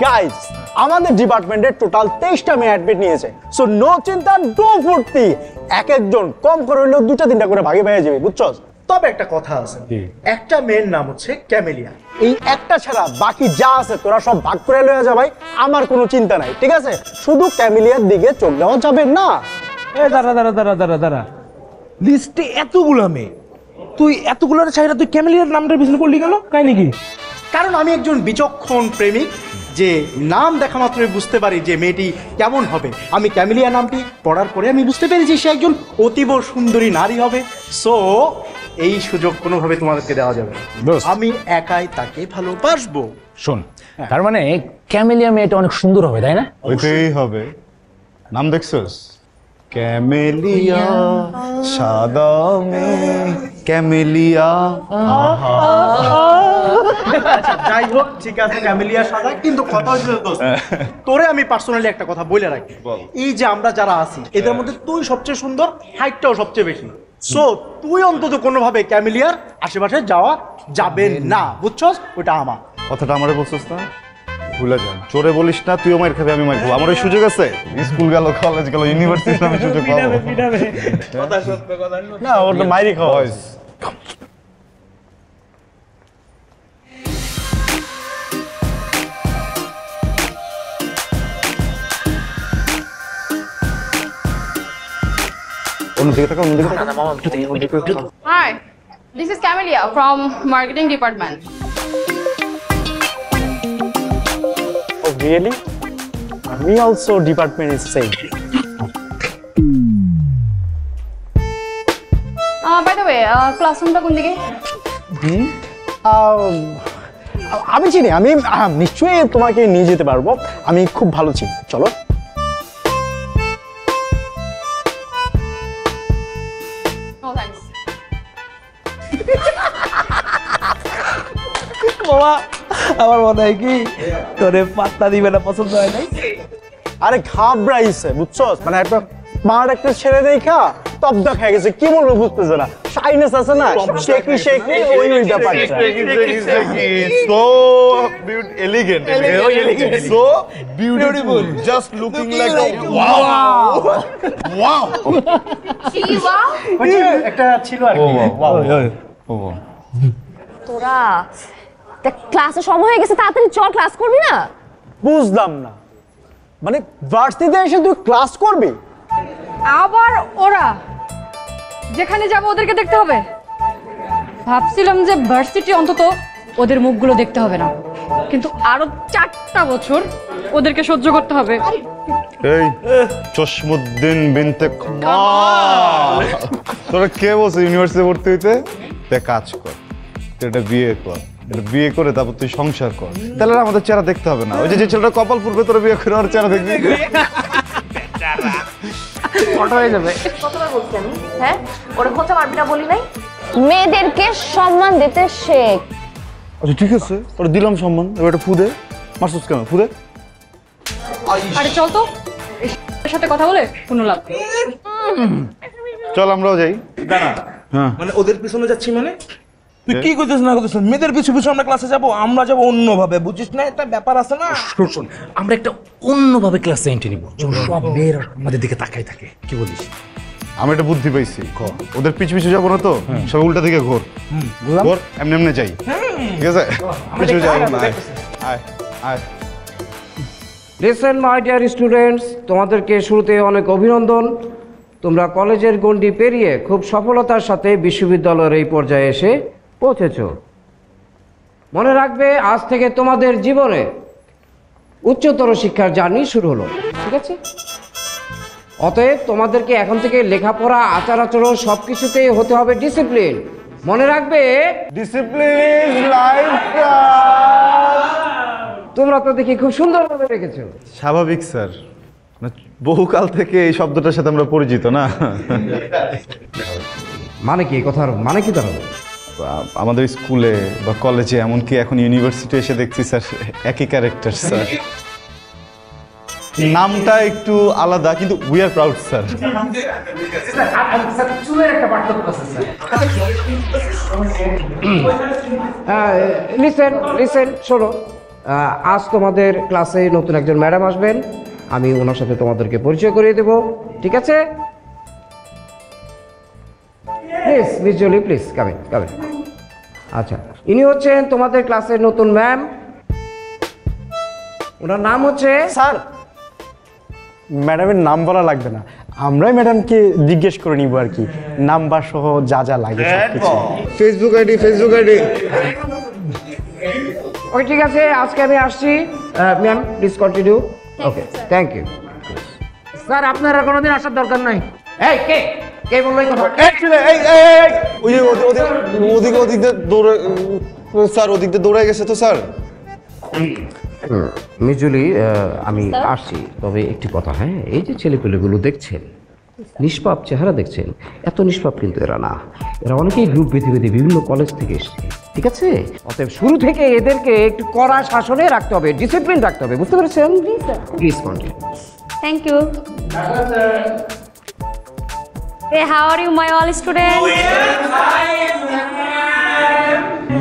Guys আমাদের ডিপার্টমেন্টে total 23টা মেয়ে অ্যাডমিট নিয়েছে, সো নো চিন্তা নো ফুর্তি, এক একজন কম করে হলেও 2-3টা করে ভাগে ভাগে যাবে, বুঝছস? তবে একটা কথা আছে, একটা মেয়ের নাম হচ্ছে ক্যামেলিয়া। এই একটা ছাড়া বাকি যা আছে তোরা সব ভাগ করে লয়ে যা ভাই, আমার কোনো চিন্তা নাই, ঠিক আছে? শুধু ক্যামেলিয়ার দিকে চোখ দেওয়া যাবে না। এ দাঁড়া লিস্টে এতগুলো মেয়ে, তুই এতগুলোর চাহিদা তুই ক্যামেলিয়ার নামটা পিছনে পড়লি গেল কাই নাকি? কারণ আমি একজন বিচক্ষণ প্রেমিক, যে নাম দেখা মাত্রই বুঝতে পারি যে মেয়েটি কেমন হবে। আমি ক্যামেলিয়া নামটি পড়ার পরে আমি বুঝতে পেরেছি সে একজন অতীব সুন্দরী নারী হবে। সো এই সুযোগ কোনোভাবে তোমাদেরকে দেওয়া যাবে না, আমি একাই তাকে ভালোবাসবো। শোন, তার মানে ক্যামেলিয়া মেয়েটা অনেক সুন্দর হবে, তাই না? ওইটাই হবে। নাম দেখছস? ক্যামেলিয়া, সাদা মেয়ে ক্যামেলিয়া। আচ্ছা যাই হোক, ঠিক আছে, ক্যামেলিয়া সাদা, কিন্তু কথা হচ্ছে তোরে আমি পার্সোনালি একটা কথা বলে রাখি, এই যে আমরা যারা আছি এদের মধ্যে তুই সবচেয়ে সুন্দর, হাইটটাও সবচেয়ে বেশি। সো তুই অন্তত কোনোভাবে ক্যামেলিয়ার আশেপাশে যাওয়া যাবে না, বুঝছস? ওটা আমার কথাটা আমারে বলছস না, ভুলে যা। চোরে বলিস না, তুইও মার খাবি আমি মার খাবো। আমার ওই সুযোগ আছে, স্কুল গেল, কলেজ গেল, ইউনিভার্সিটি আমি সুযোগ পাবো না, ওটা মাইরি খাওয়া। Hi, this is Camelia from Marketing Department. Oh really? Me also department is same. By the way, classroom টা কোন দিকে? আমি চিনি, আমি নিশ্চয়ই তোমাকে নিয়ে যেতে পারবো, আমি খুব ভালো চিনি, চলো। No thanks. বাবা আমার মনে হয় কি তোরে পাত্তা দিবে না, পছন্দ হয় নাই। আরে ঘাবড়াইছে, বুঝছস? মানে একটা স্মার্ট একটা ছেলে দেখা তবদা খেয়ে গেছে, কি বলবো বুঝতেছে না, শাইনেস আছে না, শেকি ওই ব্যাপারটা। So elegant, so beautiful, just looking like a wow. একটা ছিল আর কি। তোরা ক্লাসে সময় হয়ে গেছে, তাড়াতাড়ি চল, ক্লাস করবি না? বুঝলাম না, মানে ভার্সিটিতে এসে তুই ক্লাস করবি? আবার ওরা যেখানে যাবো ওদেরকে দেখতে হবে? ভাবছিলাম যে ভার্সিটি অন্তত ওদের মুখগুলো দেখতে হবে না, কিন্তু আরো 4টা বছর ওদেরকে সহ্য করতে হবে। এই চশমুদ্দিন বিনতে কামাল, তোরা কে বলছে ইউনিভার্সিটি ভর্তি হইতে? তে কাজ কর, এটা বিয়ে কর, এটা বিয়ে করে তারপর তুই সংসার কর, তাহলে আমাদের চেহারা দেখতে হবে না। ওই যে ছেলেটা কপাল পূর্বে তোরা বিয়ে করে আর চেহারা দেখবি, ফটো হয়ে যাবে। কতবার বলছি আমি, হ্যাঁ ওরা খোঁচা মারবি না বলি নাই? মেয়েদেরকে সম্মান দিতে শেখ। আচ্ছা ঠিক আছে, তোরা দিলাম সম্মান, এবার একটা ফুদে মারছস কেন? ফুদে। আরে চল তো, এর সাথে কথা বলে কোনো লাভ নেই। চল আমরাও যাই। দাঁড়া, হ্যাঁ মানে ওদের পিছনে যাচ্ছি মানে? তুই কি করতেছ না করতেছ? মেয়েদের পিছু পিছু আমরা ক্লাসে যাবো, আমরা যাবো অন্যভাবে, বুঝিস না? একটা ব্যাপার আছে না। শোন, আমরা একটা অন্যভাবে ক্লাসে এন্ট্রি নিব, সব মেয়েরা আমাদের দিকে তাকাই থাকে, কি বলিস? আমি একটা বুদ্ধি পাইছি, ওদের পিছু পিছু যাবো না তো, সব উল্টা দিকে ঘোর, ঘোর, এমনি এমনি যাই, ঠিক আছে? পিছু যাবো না, আয় আয়। লিসেন মাই ডিয়ার স্টুডেন্টস, তোমাদেরকে শুরুতে অনেক অভিনন্দন। তোমরা কলেজের গণ্ডি পেরিয়ে খুব সফলতার সাথে বিশ্ববিদ্যালয়ের এই পর্যায়ে এসে পৌঁছেছ। মনে রাখবে, আজ থেকে তোমাদের জীবনে উচ্চতর শিক্ষার জার্নি শুরু হলো, ঠিক আছে? অতএব তোমাদেরকে এখন থেকে লেখাপড়া, আচার আচরণ সব কিছুতেই হতে হবে ডিসিপ্লিন। মনে রাখবে, ডিসিপ্লিন ইজ লাইফ। তোমরা তো দেখি খুব সুন্দরভাবে রেখেছো। স্বাভাবিক স্যার, বহুকাল থেকে এই শব্দটার সাথে আমরা পরিচিত না। মানে কি কথার মানে কি দাঁড়াবে? আমাদের স্কুলে বা কলেজে, এমনকি এখন ইউনিভার্সিটি এসে দেখছি স্যার একই ক্যারেক্টার স্যার, নামটা একটু আলাদা, কিন্তু we are proud sir. Listen, শোনো, আজ তোমাদের ক্লাসে নতুন একজন ম্যাডাম আসবেন, আমি ওনার সাথে তোমাদেরকে পরিচয় করিয়ে দেব, ঠিক আছে? Please miss Jolly, please come in come in. আচ্ছা, ইনি হচ্ছেন তোমাদের ক্লাসের নতুন ম্যাম, ওনার নাম হচ্ছে স্যার ম্যাডামের নাম বলা লাগবে না, আমরাই ম্যাডামকে জিজ্ঞেস করে নিব আর কি, নাম্বার সহ যা যা লাগে সবকিছু। ফেসবুক আইডি ওকে ঠিক আছে, আজকে আমি আসছি। Ma'am please continue. Okay, thank you. Sir আপনার আর কোনোদিন আসার দরকার নাই। এই কে কে বললো এই কথা? ওই যে ওদিক দিয়ে দৌড়ে স্যার, ওদিক দিয়ে দৌড়ে গেছে তো স্যার। মিজুলি, আমি আসছি, তবে একটি কথা, হ্যাঁ, এই যে ছেলেপেলেগুলো দেখছেন, নিষ্পাপ চেহারা দেখছেন, এত নিষ্পাপ কিন্তু এরা না, এরা অনেকেই গ্রুপ বেঁধে বেঁধে বিভিন্ন কলেজ থেকে এসছে, ঠিক আছে? অতএব শুরু থেকে এদেরকে একটু কড়া শাসনে রাখতে হবে, ডিসিপ্লিন রাখতে হবে, বুঝতে পেরেছেন? Please continue. Thank you. Hey, how are you, my all students?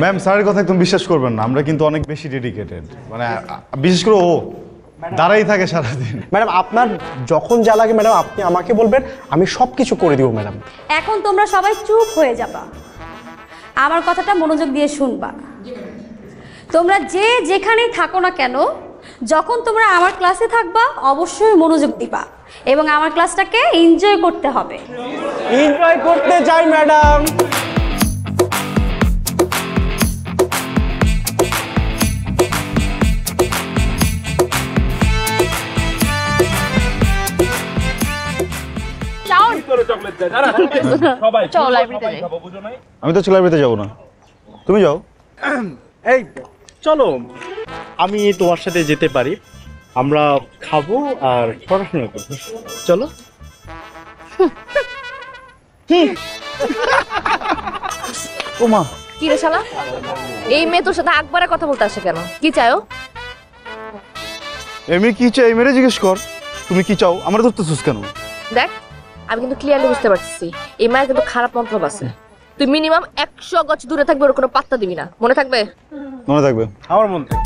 Ma'am, স্যারের কথা একদম বিশ্বাস করবেন না, আমরা কিন্তু অনেক বেশি ডেডিকেটেড, মানে বিশেষ করে ও দাঁড়াই থাকে সারাদিন। ম্যাডাম আপনার যখন যা লাগে ম্যাডাম আপনি আমাকে বলবেন, আমি সব কিছু করে দিব ম্যাডাম। এখন তোমরা সবাই চুপ হয়ে যাবা, আমার কথাটা মনোযোগ দিয়ে শুনবা। তোমরা যে যেখানেই থাকো না কেন, যখন তোমরা আমার ক্লাসে থাকবা অবশ্যই মনোযোগ দিবা এবং আমার ক্লাসটাকে এনজয় করতে হবে। এনজয় করতে চাই ম্যাডাম। চলো লাইব্রেরিতে যাই। আমি তো লাইব্রেরিতে যাবো না, তুমি যাও। এই চলো, আমি তোমার সাথে যেতে পারি, আমরা খাবো আর পড়াশোনা করবো, চলো। ওমা, কি রে শালা, এই মেয়ে তোর সাথে আকবারে কথা বলতে আসে কেন? কি চাও? এমনি কি চাই মেরে জিজ্ঞেস কর, তুমি কি চাও? আমরা ধরতেছিস কেন? দেখ, আমি কিন্তু ক্লিয়ারলি বুঝতে পারছি এই মায়ের কিন্তু খারাপ মন্তব্য আছে। তুই মিনিমাম 100 গজ দূরে থাকবে, ওর কোনো পাত্তা দিবি না, মনে থাকবে? মনে থাকবে। আমার মন থেকে।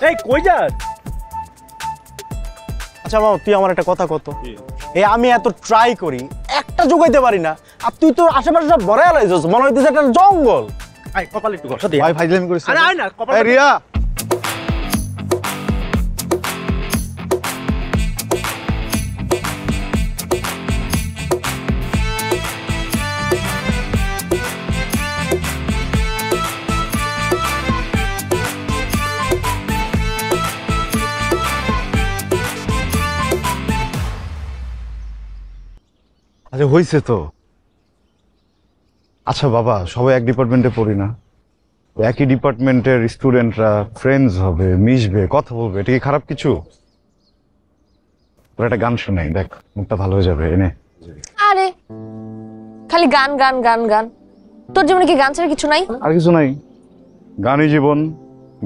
এই কই যাস? আচ্ছা বাবা, তুই আমার একটা কথা কত, এই আমি এত ট্রাই করি একটা জোগাইতে পারি না, আর তুই তো আশেপাশে সব ভরে আলাইছিস, মনে হইতেছে একটা জঙ্গল। আয় কপাল একটু ঘষা দে। ভাই ফাইজলামি করিস। আরে আয় না, কপাল। এই রিয়া, আচ্ছা হয়েছে তো। আচ্ছা বাবা, সবাই এক ডিপার্টমেন্টে পড়ি না, একই ডিপার্টমেন্টের স্টুডেন্টরা ফ্রেন্ডস হবে, মিশবে, কথা বলবে, এটা কি খারাপ কিছু? তোর একটা গান শোনাই, দেখ মুখটা ভালো হয়ে যাবে। এনে আরে খালি গান গান গান গান, তোর জীবনে কি গান ছাড়া কিছু নাই? আর কিছু নাই, গানই জীবন,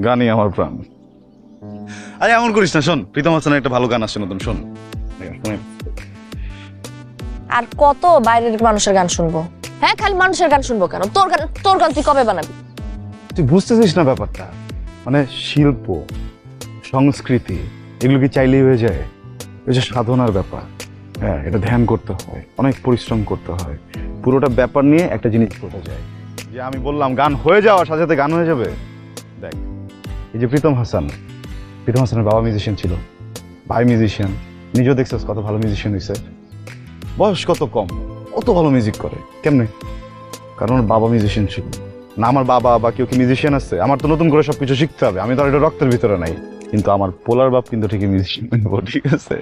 গানই আমার প্রাণ। আরে এমন করিস না, শোন, প্রীতম হাসানের একটা ভালো গান আসছে নতুন, শোন। আর কত বাইরের মানুষের গান শুনবো? হ্যাঁ, খালি মানুষের গান শুনবো কেন? তোর গান তুই কবে বানাবি? তুই বুঝতেছিস না ব্যাপারটা, মানে শিল্প সংস্কৃতি এগুলো কি চাইলেই হয়ে যায়? এই যে সাধনার ব্যাপার, হ্যাঁ, এটা ধ্যান করতে হয়, অনেক পরিশ্রম করতে হয়, পুরোটা ব্যাপার নিয়ে একটা জিনিস করতে যায়। যে আমি বললাম গান হয়ে যাওয়ার সাথে সাথে গান হয়ে যাবে। দেখ, এই যে প্রীতম হাসানের বাবা মিউজিশিয়ান ছিল, ভাই মিউজিশিয়ান, নিজেও দেখছিস কত ভালো মিউজিশিয়ান হয়েছে, বয়স কত কম, কত ভালো মিউজিক করে। কেমনে? কারণ ওর বাবা মিউজিশিয়ান ছিল না। আমার বাবা বা কেউ কি মিউজিশিয়ান আছে? আমার তো নতুন করে সবকিছু শিখতে হবে, আমি তো আর এটা রক্তের ভিতরে নাই, কিন্তু আমার পোলার বাপ কিন্তু ঠিকই মিউজিশিয়ান, ঠিক আছে?